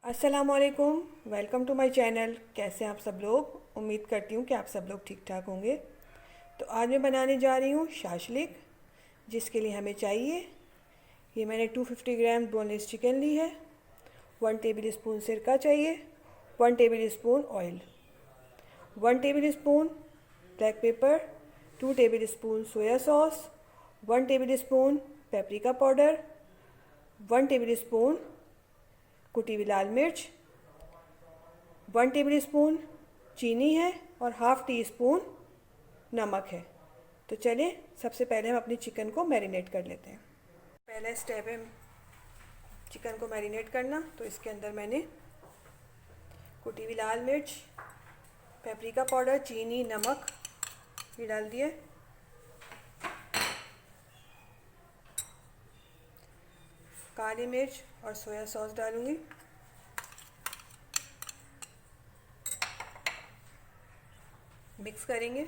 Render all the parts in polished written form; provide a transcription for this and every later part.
अस्सलामुअलैकुम, welcome to my channel. कैसे हैं आप सब लोग? उम्मीद करती हूँ कि आप सब लोग ठीक ठाक होंगे। तो आज मैं बनाने जा रही हूँ शाशलिक, जिसके लिए हमें चाहिए, ये मैंने 250 ग्राम बोनलेस चिकन ली है, 1 टेबल स्पून सिरका चाहिए, 1 table spoon oil, 1 table spoon black pepper, 2 table spoon soya sauce, 1 table spoon paprika powder, 1 table spoon कुटी हुई लाल मिर्च, 1 टेबल स्पून चीनी है और हाफ़ टी स्पून नमक है। तो चलिए सबसे पहले हम अपनी चिकन को मैरिनेट कर लेते हैं। पहला स्टेप है चिकन को मैरिनेट करना। तो इसके अंदर मैंने कुटी हुई लाल मिर्च, पेपरिका पाउडर, चीनी, नमक ये डाल दिए। काली मिर्च और सोया सॉस डालूँगी। मिक्स करेंगे।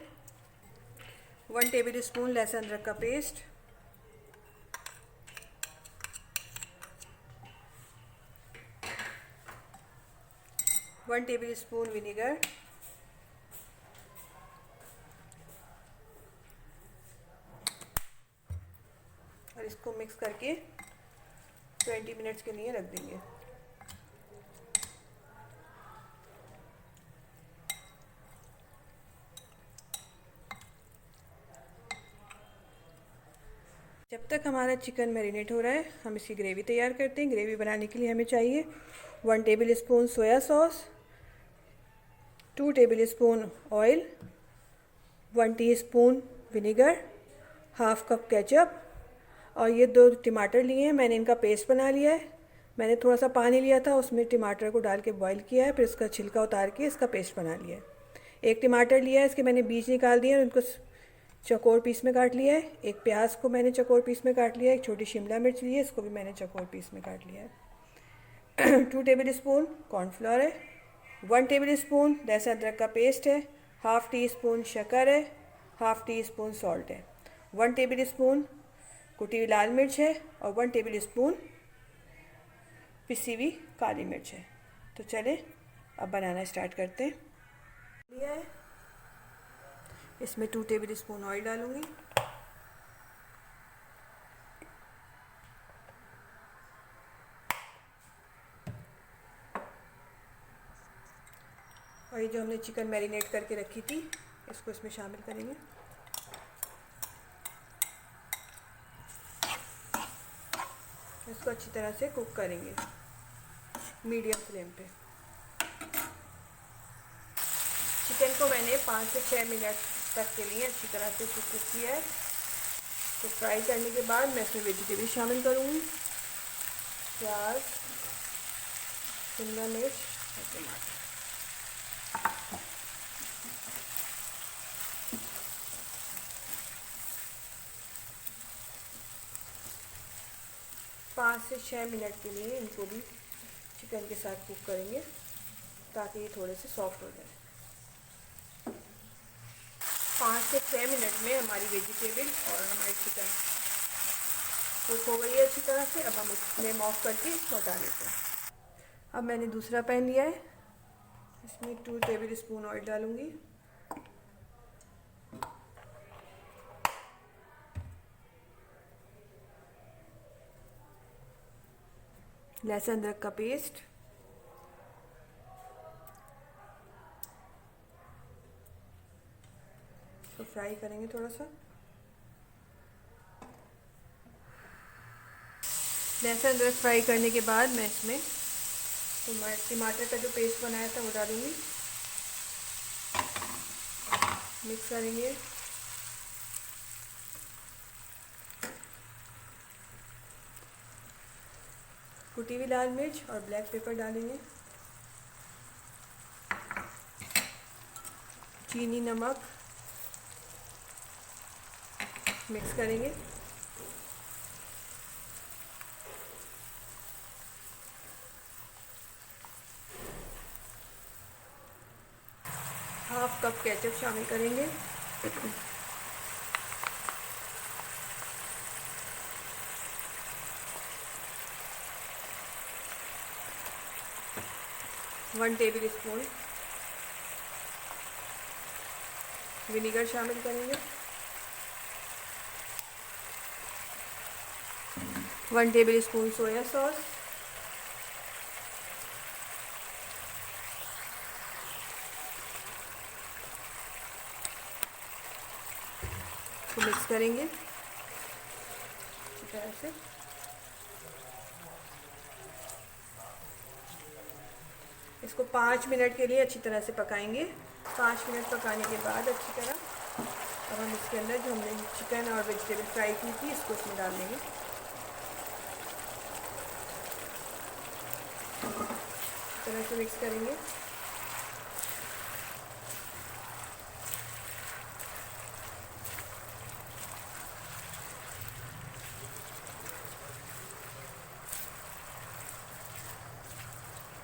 1 टेबल स्पून लहसुन अदरक का पेस्ट, 1 टेबल स्पून विनेगर, और इसको मिक्स करके 20 मिनट्स के लिए रख देंगे। जब तक हमारा चिकन मैरिनेट हो रहा है, हम इसकी ग्रेवी तैयार करते हैं। ग्रेवी बनाने के लिए हमें चाहिए 1 table spoon soya sauce, 2 table spoon oil, 1 teaspoon vinegar, half cup ketchup, और ये 2 टमाटर लिए हैं, मैंने इनका पेस्ट बना लिया है। मैंने थोड़ा सा पानी लिया था, उसमें टमाटर को डाल के बॉईल किया है, फिर इसका छिलका उतार के इसका पेस्ट बना लिया है। एक टमाटर लिया है, इसके मैंने बीज निकाल दिए और इनको चौकोर पीस में काट लिया है। एक प्याज को मैंने चौकोर पीस में काट लिया है। एक छोटी शिमला मिर्च ली है, इसको भी मैंने चौकोर पीस में काट लिया है। 2 टेबल स्पून कॉर्नफ्लोर है, 1 टेबल स्पून लहसुन अदरक का पेस्ट है, हाफ़ टी स्पून शक्कर है, हाफ़ टी स्पून सॉल्ट है, 1 टेबल स्पून कुटी हुई लाल मिर्च है और 1 टेबल स्पून पिसी हुई काली मिर्च है। तो चले अब बनाना स्टार्ट करते हैं। लिया है, इसमें 2 टेबल स्पून ऑयल डालूंगी। और ये जो हमने चिकन मैरिनेट करके रखी थी, इसको इसमें शामिल करेंगे। इसको अच्छी तरह से कुक करेंगे मीडियम फ्लेम पे। चिकन को मैंने 5 से 6 मिनट तक के लिए अच्छी तरह से कुक किया है। तो फ्राई करने के बाद मैं इसमें वेजिटेबल शामिल करूँगी, प्याज, शिमला मिर्च और टमाटर। 5 से 6 मिनट के लिए इनको भी चिकन के साथ कुक करेंगे ताकि ये थोड़े से सॉफ्ट हो जाए। 5 से 6 मिनट में हमारी वेजिटेबल और हमारी चिकन कुक हो गई है अच्छी तरह से। अब हम फ्लेम ऑफ करके इसको हटा लेते हैं। अब मैंने दूसरा पैन लिया है, इसमें 2 टेबल स्पून ऑयल डालूंगी। लहसुन अदरक का पेस्ट, तो फ्राई करेंगे थोड़ा सा। लहसुन अदरक फ्राई करने के बाद मैं इसमें टमाटर का जो पेस्ट बनाया था वो डालूंगी। मिक्स करेंगे। कुटी हुई लाल मिर्च और ब्लैक पेपर डालेंगे। चीनी, नमक मिक्स करेंगे। हाफ़ कप केचप शामिल करेंगे। 1 टेबल स्पून विनीगर शामिल करेंगे, 1 टेबल स्पून सोया सॉस, को मिक्स करेंगे अच्छी तरह से। इसको 5 मिनट के लिए अच्छी तरह से पकाएंगे। 5 मिनट पकाने के बाद अच्छी तरह अब हम इसके अंदर जो हमने चिकन और वेजिटेबल फ्राई की थी इसको इसमें डाल देंगे। इस तरह से मिक्स करेंगे।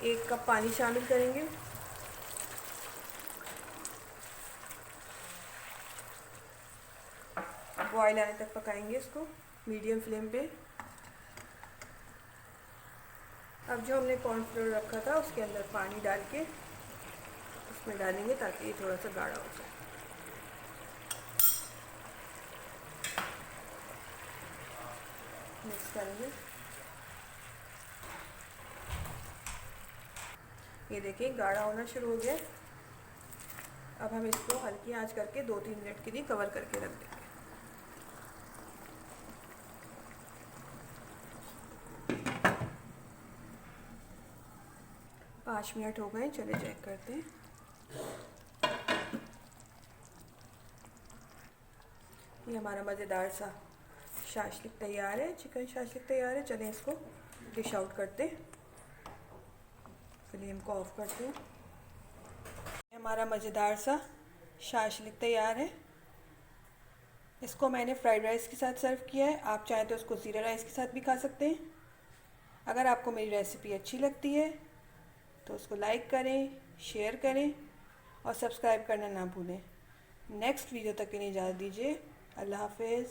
एक कप पानी शामिल करेंगे। बॉयल आने तक पकाएंगे इसको मीडियम फ्लेम पे। अब जो हमने कॉर्नफ्लोर रखा था उसके अंदर पानी डाल के उसमें डालेंगे ताकि ये थोड़ा सा गाढ़ा हो जाए। मिक्स करेंगे। ये देखिए गाढ़ा होना शुरू हो गया। अब हम इसको हल्की आंच करके 2-3 मिनट के लिए कवर करके रख देंगे। 5 मिनट हो गए, चले चेक करते हैं। ये हमारा मज़ेदार सा शाशलिक तैयार है, चिकन शाशलिक तैयार है। चलें इसको डिश आउट करते हैं। फ्लेम को ऑफ करते हैं। हमारा मज़ेदार सा शाशलिक तैयार है। इसको मैंने फ्राइड राइस के साथ सर्व किया है। आप चाहें तो इसको ज़ीरा राइस के साथ भी खा सकते हैं। अगर आपको मेरी रेसिपी अच्छी लगती है तो उसको लाइक करें, शेयर करें और सब्सक्राइब करना ना भूलें। नेक्स्ट वीडियो तक के लिए इजाज़त दीजिए। अल्लाह हाफ़िज़।